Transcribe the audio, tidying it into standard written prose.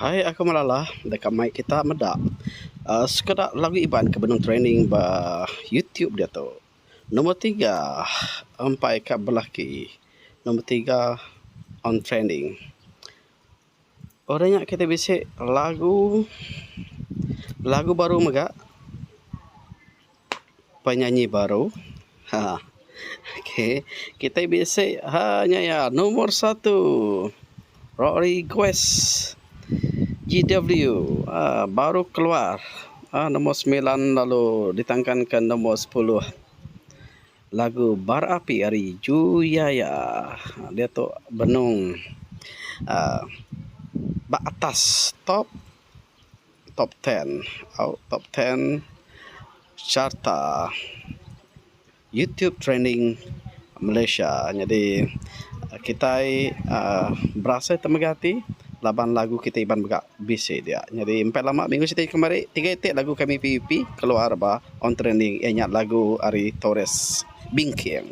Hai, aku Malala dekat mic kita medak. Sekedar lagu iban ke benung training ba YouTube dia tu. Nombor 3 sampai kat belaki. Nombor 3 on trending. Orangnya kita bisik lagu baru megak. Penyanyi baru. Ha. Okey, kita bisik hanya ya nomor 1. Rory Quest. GW baru keluar nombor 9, lalu ditangkan ke nombor 10 lagu Barapi Ari Juyaya. Dia tu benung atas top 10 top 10 carta YouTube trending Malaysia. Jadi kita berasa temegati laban lagu kita iban begak bisi dia. Jadi empat lama minggu kita kemari 3 etik lagu kami PVP keluar ba on trending ianya lagu Ari Torres Bingking.